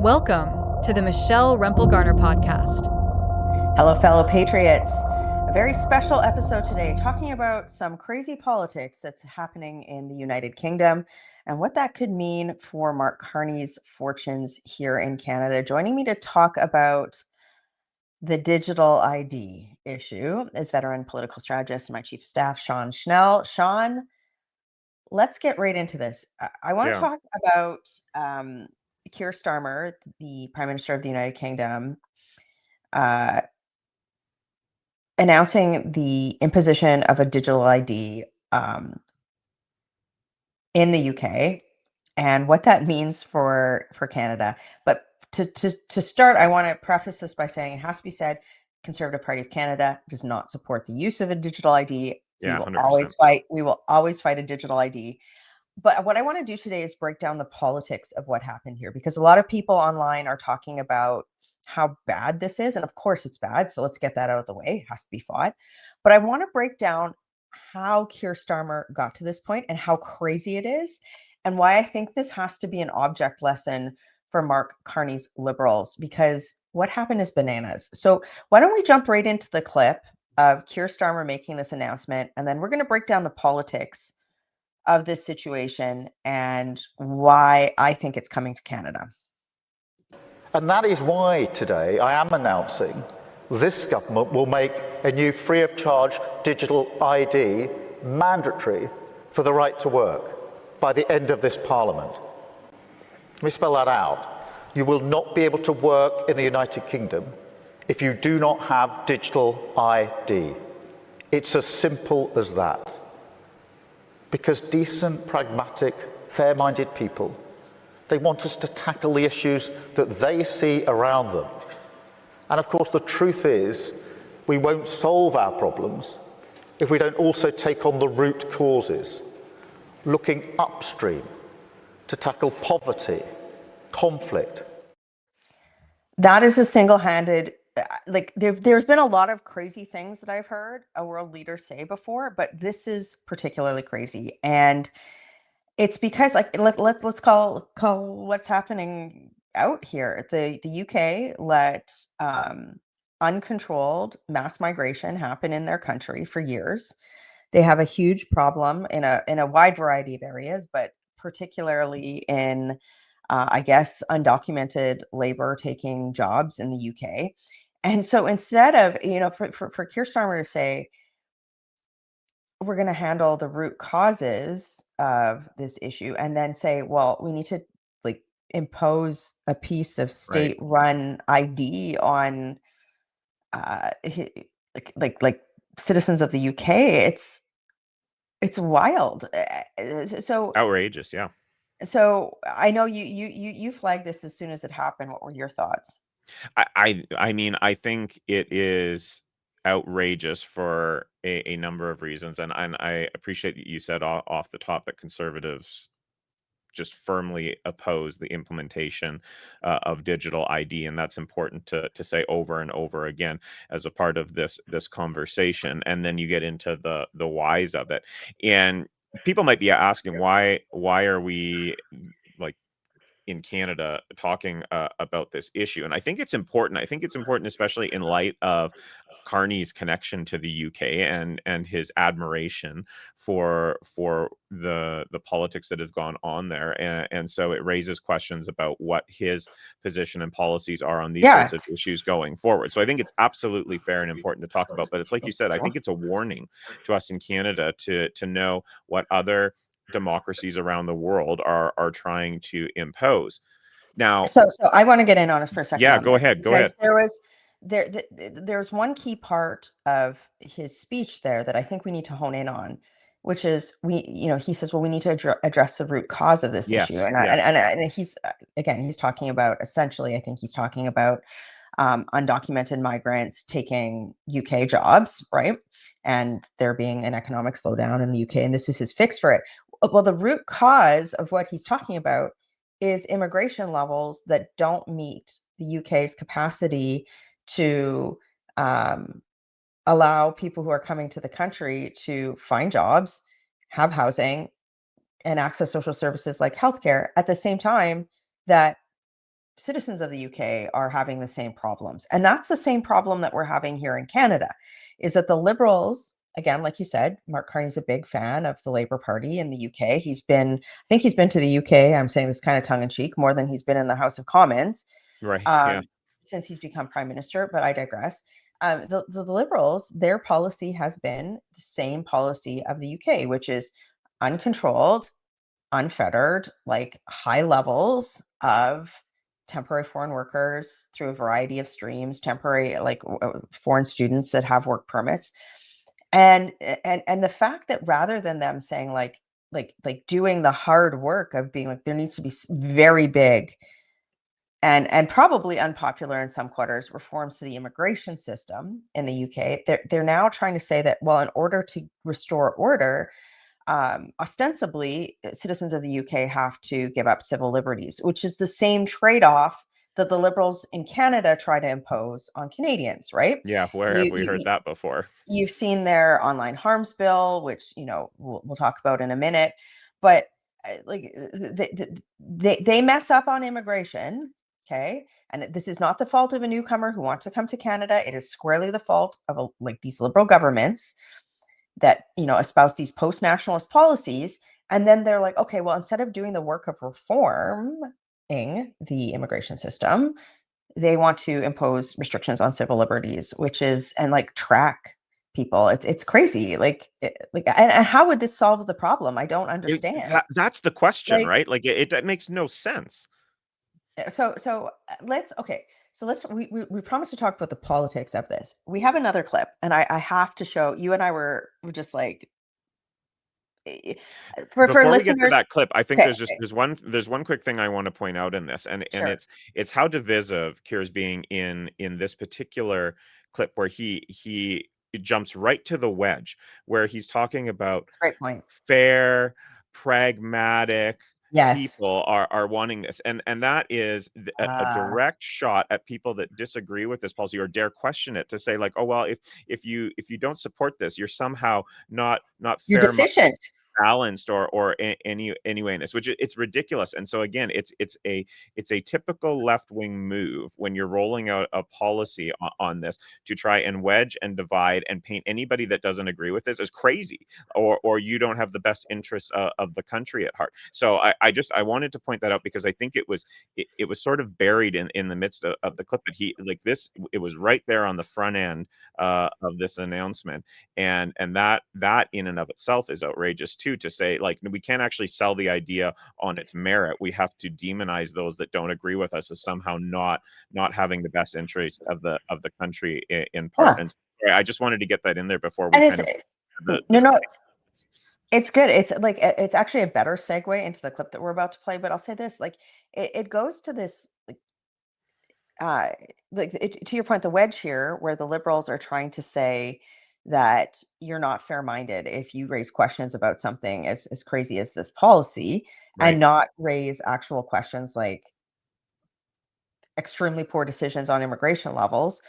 Welcome to the Michelle Rempel-Garner podcast. Hello, fellow patriots. A very special episode today talking about some crazy politics that's happening in the United Kingdom and what that could mean for Mark Carney's fortunes here in Canada. Joining me to talk about the digital ID issue is veteran political strategist and my chief of staff, Sean Schnell. Sean, let's get right into this. I want to Yeah. talk about Keir Starmer, the Prime Minister of the United Kingdom, announcing the imposition of a digital ID in the UK and what that means for Canada. But to start, I want to preface this by saying it has to be said, Conservative Party of Canada does not support the use of a digital ID. We Yeah, will 100%. always fight a digital ID. But what I want to do today is break down the politics of what happened here, because a lot of people online are talking about how bad this is. And of course it's bad. So let's get that out of the way. It has to be fought. But I want to break down how Keir Starmer got to this point and how crazy it is, and why I think this has to be an object lesson for Mark Carney's Liberals, because what happened is bananas. So why don't we jump right into the clip of Keir Starmer making this announcement, and then we're going to break down the politics of this situation and why I think it's coming to Canada. And that is why today I am announcing this government will make a new free of charge digital ID mandatory for the right to work by the end of this Parliament. Let me spell that out. You will not be able to work in the United Kingdom if you do not have digital ID. It's as simple as that. Because decent, pragmatic, fair-minded people, they want us to tackle the issues that they see around them. And of course, the truth is, we won't solve our problems if we don't also take on the root causes, looking upstream to tackle poverty, conflict. That is a single-handed, there's been a lot of crazy things that I've heard a world leader say before, but this is particularly crazy. And it's because, let's call what's happening out here. The UK let uncontrolled mass migration happen in their country for years. They have a huge problem in a wide variety of areas, but particularly in I guess undocumented labor taking jobs in the UK. And so instead of, for Keir Starmer to say, we're going to handle the root causes of this issue, and then say, well, we need to impose a piece of Right. state-run ID on like citizens of the UK. It's wild. So Outrageous, yeah. I know you flagged this as soon as it happened. What were your thoughts? I mean, I think it is outrageous for a number of reasons, and I appreciate that you said off the top that Conservatives just firmly oppose the implementation of digital ID, and that's important to say over and over again as a part of this conversation. And then you get into the whys of it, and people might be asking why are we like in Canada talking about this issue. And I think it's important. I think it's important, especially in light of Carney's connection to the UK and his admiration for the politics that have gone on there. And so it raises questions about what his position and policies are on these Yeah. sorts of issues going forward. So I think it's absolutely fair and important to talk about. But it's like you said, I think it's a warning to us in Canada to know what other democracies around the world are trying to impose. Now, So I want to get in on it for a second yeah, on go this, ahead, go ahead. because there's one key part of his speech there that I think we need to hone in on, which is he says, well, we need to address the root cause of this issue, Yes, and yes, and he's again, he's talking about, essentially, I think he's talking about undocumented migrants taking UK jobs, right? And there being an economic slowdown in the UK, and this is his fix for it. Well, the root cause of what he's talking about is immigration levels that don't meet the UK's capacity to allow people who are coming to the country to find jobs, have housing, and access social services like healthcare at the same time that citizens of the UK are having the same problems. And that's the same problem that we're having here in Canada, is that the Liberals, again, like you said, Mark Carney's a big fan of the Labour Party in the UK. I think he's been to the UK, I'm saying this kind of tongue in cheek, more than he's been in the House of Commons Right. Yeah. since he's become Prime Minister, but I digress. The Liberals, their policy has been the same policy of the UK, which is uncontrolled, unfettered, like high levels of temporary foreign workers through a variety of streams, temporary foreign students that have work permits. And the fact that rather than them saying like doing the hard work of being like, there needs to be very big and probably unpopular in some quarters reforms to the immigration system in the UK, they're now trying to say that, well, in order to restore order, ostensibly, citizens of the UK have to give up civil liberties, which is the same trade-off that the Liberals in Canada try to impose on Canadians, right? Yeah. Where have we heard that before? You've seen their online harms bill, which we'll talk about in a minute, but they mess up on immigration, okay? And this is not the fault of a newcomer who wants to come to Canada. It is squarely the fault of these Liberal governments that espouse these post-nationalist policies, and then they're like, okay, well, instead of doing the work of reforming the immigration system, they want to impose restrictions on civil liberties, which is and track people. It's crazy. And how would this solve the problem? I don't understand. That's the question, Like, right? Like that makes no sense. so let's we promised to talk about the politics of this. We have another clip, and I have to show you. And I were just like, for Before we get to listeners. that clip, I think Okay, there's one quick thing I want to point out in this, and sure, it's how divisive Keir's being in this particular clip, where he jumps right to the wedge, where he's talking about great point. fair, pragmatic Yes. people are wanting this, and that is a direct shot at people that disagree with this policy or dare question it, to say like, oh well, if you don't support this, you're somehow not You're fair, deficient. balanced, or any way in this, which it's ridiculous. And so again, it's a typical left-wing move when you're rolling out a policy on this, to try and wedge and divide and paint anybody that doesn't agree with this as crazy, or you don't have the best interests of the country at heart. So I wanted to point that out, because I think it was sort of buried in the midst of the clip, but it was right there on the front end of this announcement, and that in and of itself is outrageous too, to say like, we can't actually sell the idea on its merit. We have to demonize those that don't agree with us as somehow not having the best interest of the country in part. Yeah. And so I just wanted to get that in there before we And kind of the no, it's good. It's actually a better segue into the clip that we're about to play. But I'll say this, it goes to this, to your point, the wedge here, where the Liberals are trying to say that you're not fair-minded if you raise questions about something as crazy as this policy, right. and not raise actual questions like extremely poor decisions on immigration levels.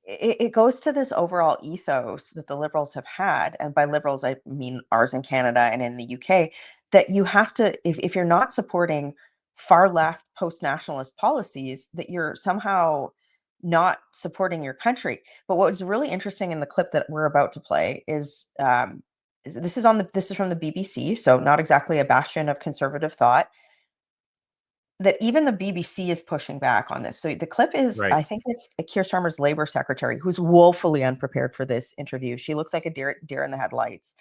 It goes to this overall ethos that the Liberals have had, and by Liberals I mean ours in Canada and in the UK, that you have to, if you're not supporting far left post-nationalist policies, that you're somehow not supporting your country. But what was really interesting in the clip that we're about to play is this is from the BBC, so not exactly a bastion of conservative thought, that even the BBC is pushing back on this. So the clip is, Right. I think it's Keir Starmer's Labour secretary, who's woefully unprepared for this interview. She looks like a deer in the headlights.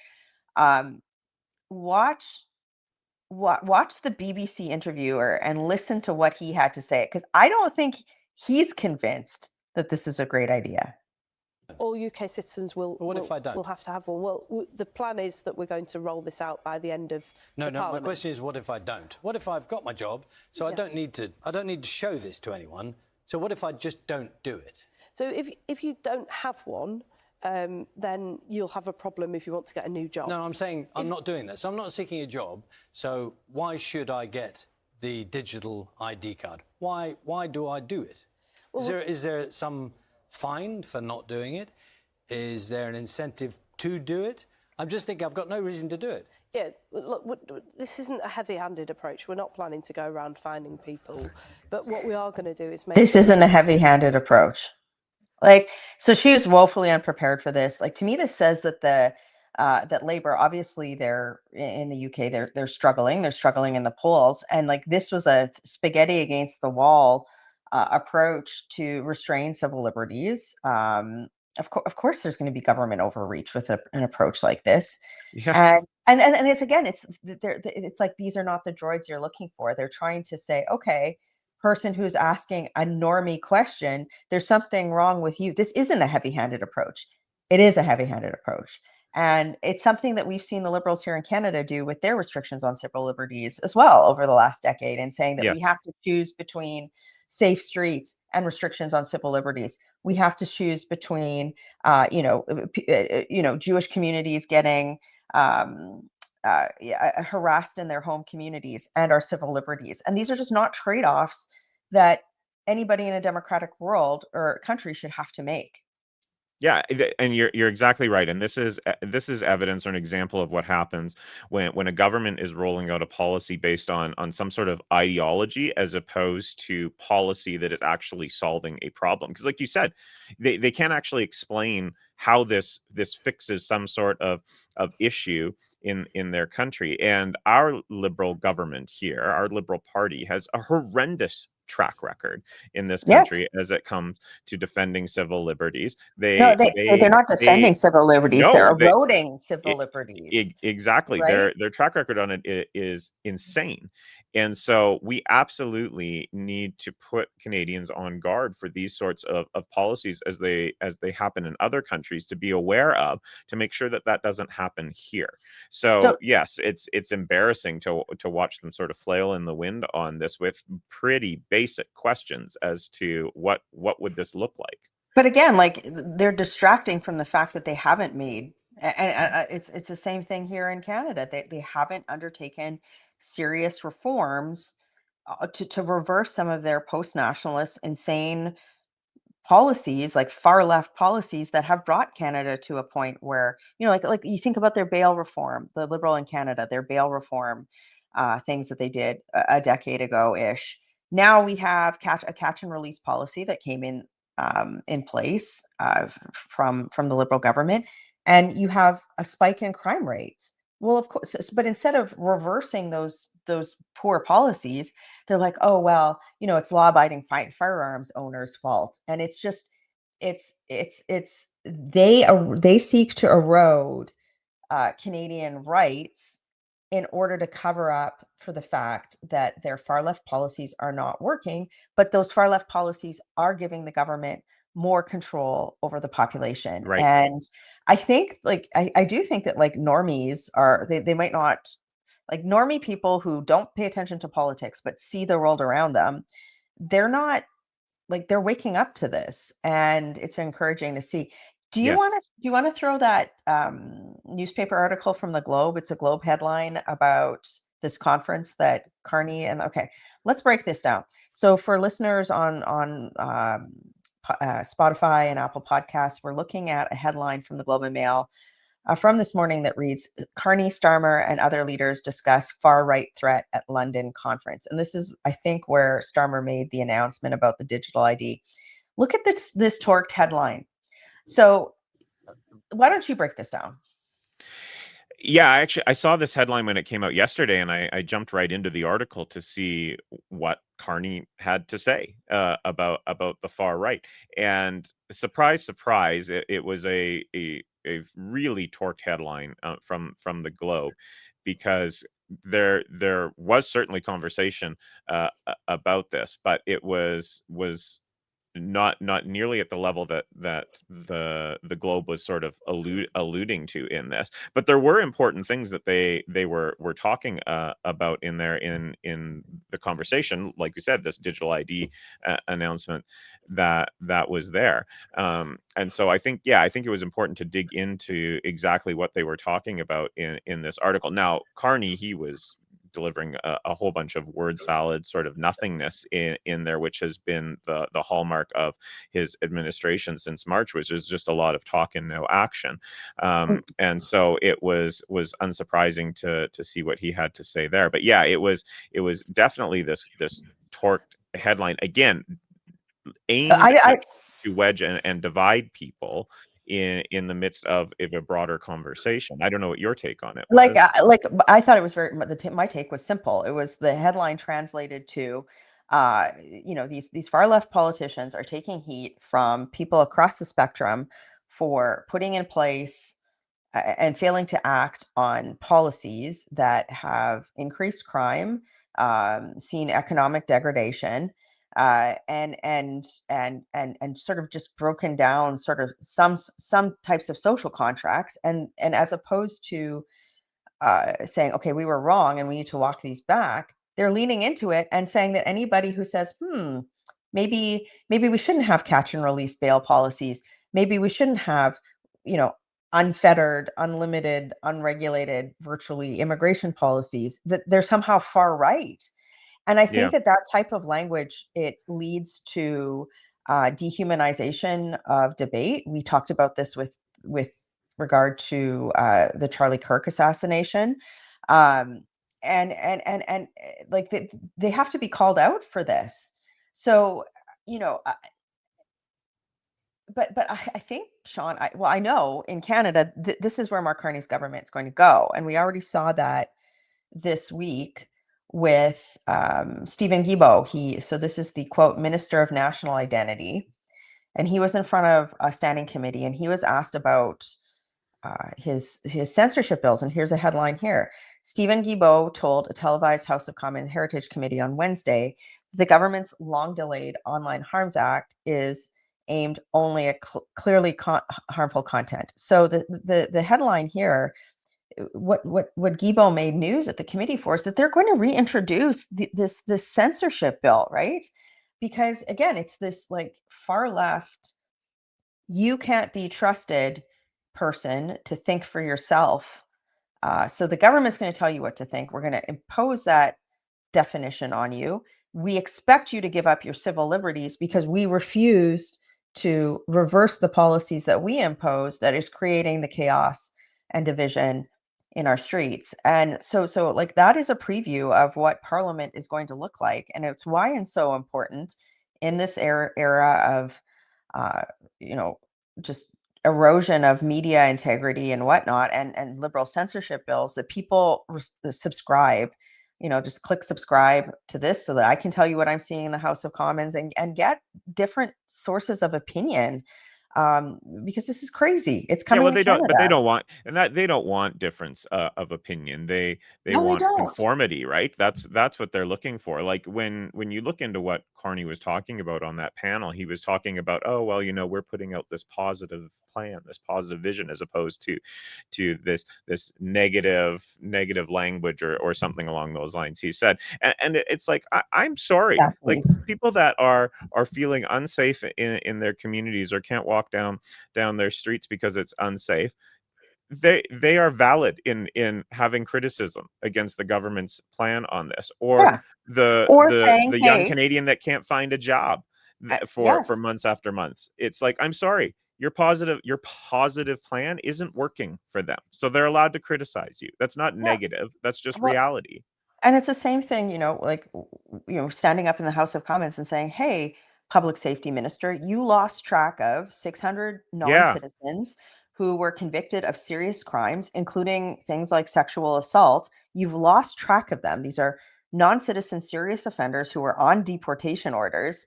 Watch the BBC interviewer and listen to what he had to say, because I don't think he's convinced that this is a great idea. All UK citizens will have to have one. Well, the plan is that we're going to roll this out by the end of No, Parliament. my question is, what if I don't? What if I've got my job, so I don't need to show this to anyone. So what if I just don't do it? So if you don't have one, then you'll have a problem if you want to get a new job. No, I'm saying I'm not doing this. I'm not seeking a job. So why should I get the digital ID card? Why do I do it? Well, is there some fine for not doing it? Is there an incentive to do it? I'm just thinking I've got no reason to do it. Yeah, look, this isn't a heavy-handed approach. We're not planning to go around finding people, but what we are going to do is make This sure isn't a heavy-handed approach. Like, so she was woefully unprepared for this. Like, to me, this says that that Labor, obviously, they're in the UK, they're struggling. They're struggling in the polls, and like this was a spaghetti against the wall approach to restrain civil liberties. Of course, there's going to be government overreach with an approach like this, Yeah. and it's again, it's like these are not the droids you're looking for. They're trying to say, okay, person who's asking a normie question, there's something wrong with you. This isn't a heavy-handed approach. It is a heavy-handed approach. And it's something that we've seen the Liberals here in Canada do with their restrictions on civil liberties as well over the last decade, and saying that we Yes. have to choose between safe streets and restrictions on civil liberties. We have to choose between, Jewish communities getting harassed in their home communities and our civil liberties. And these are just not trade-offs that anybody in a democratic world or country should have to make. Yeah, and you're exactly right, and this is evidence or an example of what happens when a government is rolling out a policy based on some sort of ideology as opposed to policy that is actually solving a problem. Because, like you said, they can't actually explain how this fixes some sort of issue in their country. And our Liberal government here, our Liberal Party, has a horrendous track record in this Yes. country as it comes to defending civil liberties. No, they're not defending civil liberties. They're No, eroding civil liberties. exactly. Right? Their track record on it is insane. And so we absolutely need to put Canadians on guard for these sorts of policies as they happen in other countries, to be aware of, to make sure that doesn't happen here. So yes, it's embarrassing to watch them sort of flail in the wind on this with pretty basic questions as to what would this look like. But again, like they're distracting from the fact that they haven't made, and it's the same thing here in Canada. They haven't undertaken serious reforms to reverse some of their post-nationalist, insane policies, like far left policies that have brought Canada to a point where, like you think about their bail reform, the Liberal in Canada, their bail reform things that they did a decade ago ish. Now we have a catch and release policy that came in place from the Liberal government, and you have a spike in crime rates. Well, of course, but instead of reversing those poor policies, they're like, oh well, it's law-abiding firearms owners' fault, and it's just, they seek to erode Canadian rights in order to cover up for the fact that their far left policies are not working, but those far left policies are giving the government more control over the population. Right. And I think, like, I do think that, like, normies they might not, like, normie people who don't pay attention to politics but see the world around them, they're not, like, they're waking up to this, and it's encouraging to see. Do you Yes. want to throw that newspaper article from the Globe? It's a Globe headline about this conference that Carney and okay, let's break this down. So for listeners on Spotify and Apple Podcasts, we're looking at a headline from the Globe and Mail from this morning that reads, Carney, Starmer, and other leaders discuss far-right threat at London conference. And this is, I think, where Starmer made the announcement about the digital ID. Look at this torqued headline. So why don't you break this down? Yeah, I saw this headline when it came out yesterday, and I jumped right into the article to see what Carney had to say about the far right. And surprise, surprise, it was a really torqued headline from the Globe, because there was certainly conversation about this, but it was not nearly at the level that the Globe was sort of alluding to in this. But there were important things that they were talking about in there in the conversation. Like you said, this digital ID announcement that was there. And so I think it was important to dig into exactly what they were talking about in this article. Now, Carney, he was delivering a whole bunch of word salad sort of nothingness in there, which has been the hallmark of his administration since March, which is just a lot of talk and no action. And so it was unsurprising to see what he had to say there. But yeah, it was definitely this torqued headline, again, aimed to wedge and divide people in the midst of a broader conversation. I don't know what your take on it was. I thought it was my take was simple. It was the headline translated to, these far left politicians are taking heat from people across the spectrum for putting in place and failing to act on policies that have increased crime, seen economic degradation, and sort of just broken down sort of some types of social contracts, and as opposed to saying, okay, we were wrong and we need to walk these back, they're leaning into it and saying that anybody who says, maybe we shouldn't have catch and release bail policies, maybe we shouldn't have, unfettered, unlimited, unregulated, virtually immigration policies, that they're somehow far right. And I think that type of language, it leads to dehumanization of debate. We talked about this with regard to the Charlie Kirk assassination, and like they have to be called out for this. So, but I think, Sean, I know in Canada, this is where Mark Carney's government is going to go, and we already saw that this week with Stephen Guilbeault. So this is the quote Minister of National Identity, and he was in front of a standing committee, and he was asked about his censorship bills. And here's a headline here: Stephen Guilbeault told a televised House of Commons Heritage Committee on Wednesday the government's long-delayed Online Harms Act is aimed only at clearly harmful content. So the headline here, what Guilbeault made news at the committee for, is that they're going to reintroduce this censorship bill, right? Because again, it's this like far left, you can't be trusted person to think for yourself. So the government's going to tell you what to think. We're going to impose that definition on you. We expect you to give up your civil liberties because we refused to reverse the policies that we impose that is creating the chaos and division in our streets. And so like that is a preview of what Parliament is going to look like. And it's why it's so important in this era of, just erosion of media integrity and whatnot, and liberal censorship bills, that people subscribe, just click subscribe to this so that I can tell you what I'm seeing in the House of Commons, and get different sources of opinion, because this is crazy. It's coming to Canada. But they don't want, and that they don't want difference of opinion. They want conformity, right? That's what they're looking for. Like when you look into what Carney was talking about on that panel, he was talking about, oh well, we're putting out this positive plan, this positive vision, as opposed to this negative language or something along those lines, he said. And it's like, I'm sorry, like people that are feeling unsafe in their communities or can't walk down their streets because it's unsafe, they are valid in having criticism against the government's plan on this, or the young Canadian that can't find a job for months after months. It's like, I'm sorry, your positive plan isn't working for them, so they're allowed to criticize you. That's not negative, that's just reality. And it's the same thing, standing up in the House of Commons and saying, hey, public safety minister, you lost track of 600 non-citizens who were convicted of serious crimes, including things like sexual assault. You've lost track of them. These are non-citizen serious offenders who are on deportation orders.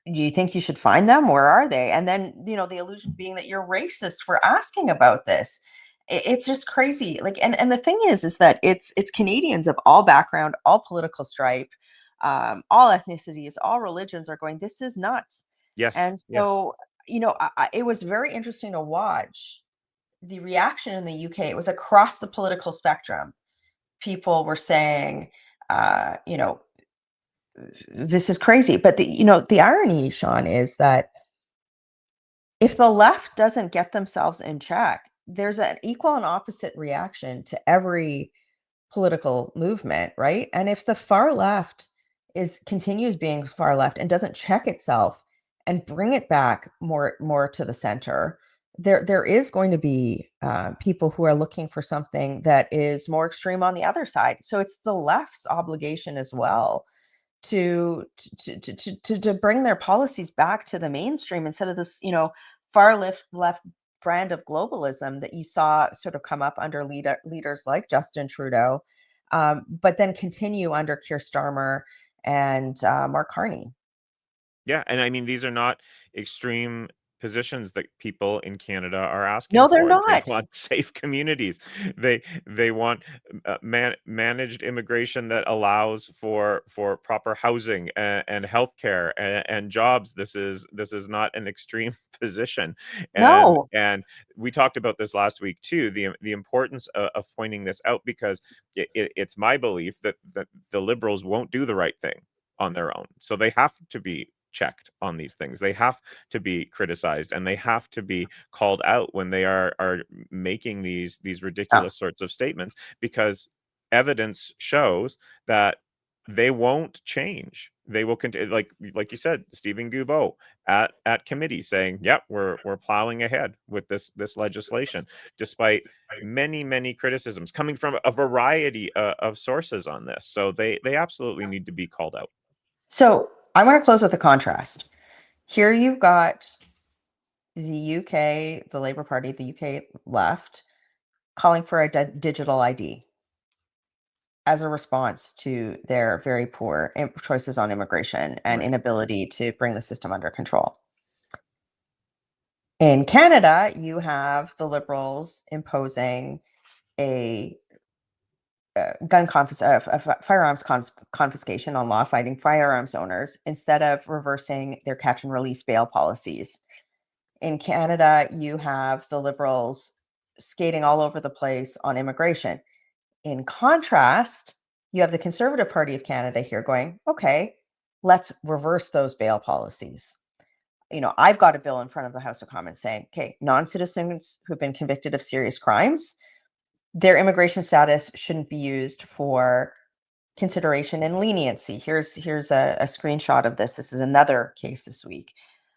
Do you think you should find them? Where are they? And then, the illusion being that you're racist for asking about this. It's just crazy. Like, and the thing is that it's Canadians of all background, all political stripe, all ethnicities, all religions are going, this is nuts. Yes. And so, it was very interesting to watch the reaction in the UK. It was across the political spectrum. People were saying, this is crazy. But the irony, Sean, is that if the left doesn't get themselves in check, there's an equal and opposite reaction to every political movement, right? And if the far left continues being far left and doesn't check itself and bring it back more to the center, there is going to be people who are looking for something that is more extreme on the other side. So it's the left's obligation as well to bring their policies back to the mainstream instead of this, far left brand of globalism that you saw sort of come up under leaders like Justin Trudeau, but then continue under Keir Starmer and Mark Carney. Yeah, and I mean, these are not extreme positions that people in Canada are asking No, they're for. They not. want safe communities. They want managed immigration that allows for proper housing and healthcare and jobs. This is not an extreme position. No. And we talked about this last week too. The importance of pointing this out, because it's my belief that the Liberals won't do the right thing on their own. So they have to be checked on these things. They have to be criticized, and they have to be called out when they are making these ridiculous sorts of statements, because evidence shows that they won't change. They will continue, like you said, Stephen Guilbeault at committee saying, "Yep, we're plowing ahead with this legislation," despite many criticisms coming from a variety of sources on this. So they absolutely need to be called out. So I want to close with a contrast. Here you've got the UK, the Labour Party, the UK left, calling for a digital ID as a response to their very poor choices on immigration and inability to bring the system under control. In Canada, you have the Liberals imposing a firearms confiscation on law-abiding firearms owners instead of reversing their catch and release bail policies. In Canada, you have the Liberals skating all over the place on immigration. In contrast, you have the Conservative Party of Canada here going, okay, let's reverse those bail policies. I've got a bill in front of the House of Commons saying, okay, non-citizens who've been convicted of serious crimes, their immigration status shouldn't be used for consideration and leniency. Here's a screenshot of this. This is another case this week.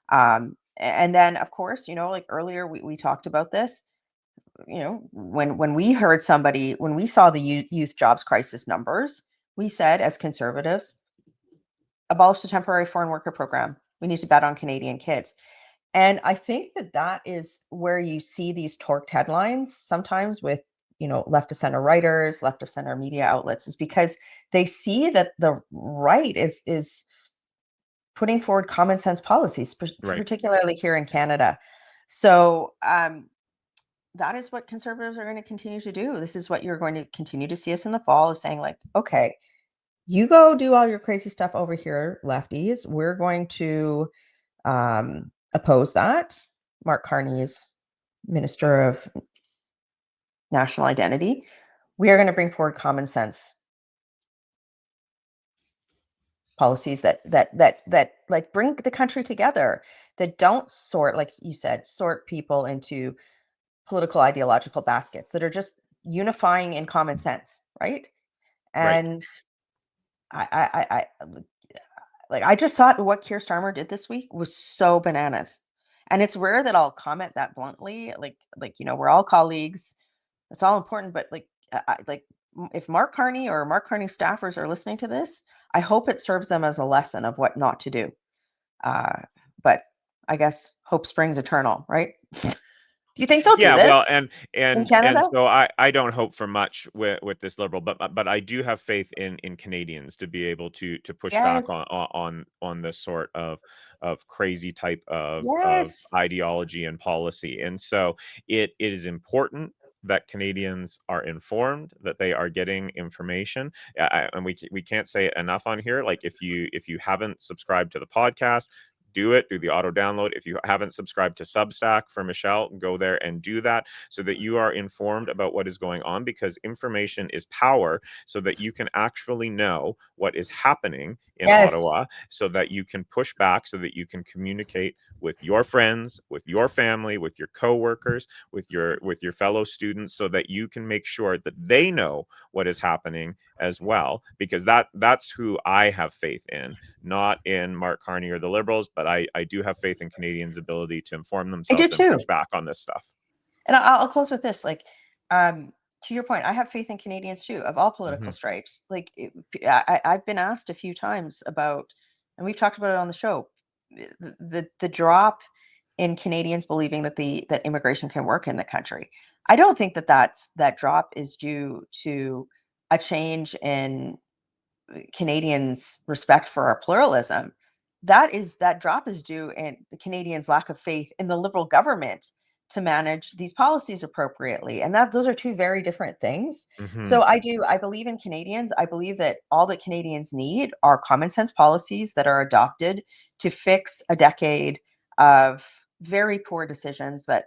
And then, of course, like earlier, we talked about this. When we heard when we saw the youth jobs crisis numbers, we said, as conservatives, abolish the temporary foreign worker program. We need to bet on Canadian kids. And I think that is where you see these torqued headlines sometimes with, left of center writers, left of center media outlets, is because they see that the right is putting forward common sense policies, particularly here in Canada. So that is what conservatives are going to continue to do. This is what you're going to continue to see us in the fall, is saying, like, okay, you go do all your crazy stuff over here, lefties. We're going to oppose that. Mark Carney is Minister of National Identity. We are going to bring forward common sense policies that like bring the country together, that don't sort, like you said, sort people into political ideological baskets, that are just unifying in common sense, right? And I just thought what Keir Starmer did this week was so bananas. And it's rare that I'll comment that bluntly. Like we're all colleagues. It's all important. But if Mark Carney or Mark Carney staffers are listening to this, I hope it serves them as a lesson of what not to do. But I guess hope springs eternal, right? Do you think they'll do this? Well, in Canada? and so I don't hope for much with this Liberal, but I do have faith in Canadians to be able to push back on this sort of crazy type of ideology and policy. And so it is important that Canadians are informed, that they are getting information. And we can't say it enough on here. Like, if you haven't subscribed to the podcast, do the auto download. If you haven't subscribed to Substack for Michelle, go there and do that, so that you are informed about what is going on, because information is power, so that you can actually know what is happening in Ottawa, so that you can push back, so that you can communicate with your friends, with your family, with your coworkers, with your fellow students, so that you can make sure that they know what is happening as well, because that's who I have faith in, not in Mark Carney or the Liberals, but I do have faith in Canadians' ability to inform themselves and push back on this stuff. And I'll close with this, like, to your point, I have faith in Canadians too, of all political stripes. Like, I've been asked a few times about, and we've talked about it on the show, the drop in Canadians believing that immigration can work in the country. I don't think that drop is due to a change in Canadians' respect for our pluralism. That drop is due in the Canadians' lack of faith in the Liberal government to manage these policies appropriately. And those are two very different things. So I believe in Canadians. I believe that all that Canadians need are common sense policies that are adopted to fix a decade of very poor decisions that,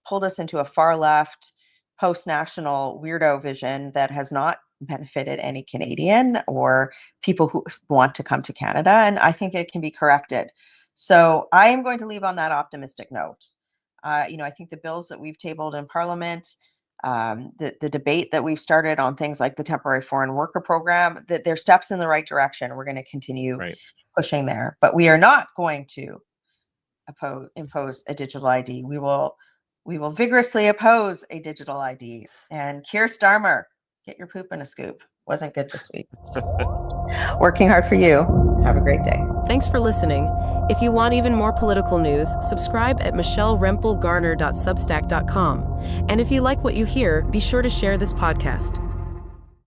pulled us into a far left, post-national weirdo vision that has not benefited any Canadian or people who want to come to Canada. And I think it can be corrected. So I am going to leave on that optimistic note. I think the bills that we've tabled in Parliament, the debate that we've started on things like the temporary foreign worker program, that they're steps in the right direction. We're going to continue pushing there, but we are not going to impose a digital ID. We will vigorously oppose a digital ID. And Keir Starmer, get your poop in a scoop. Wasn't good this week. Working hard for you. Have a great day. Thanks for listening. If you want even more political news, subscribe at michellerempelgarner.substack.com. And if you like what you hear, be sure to share this podcast.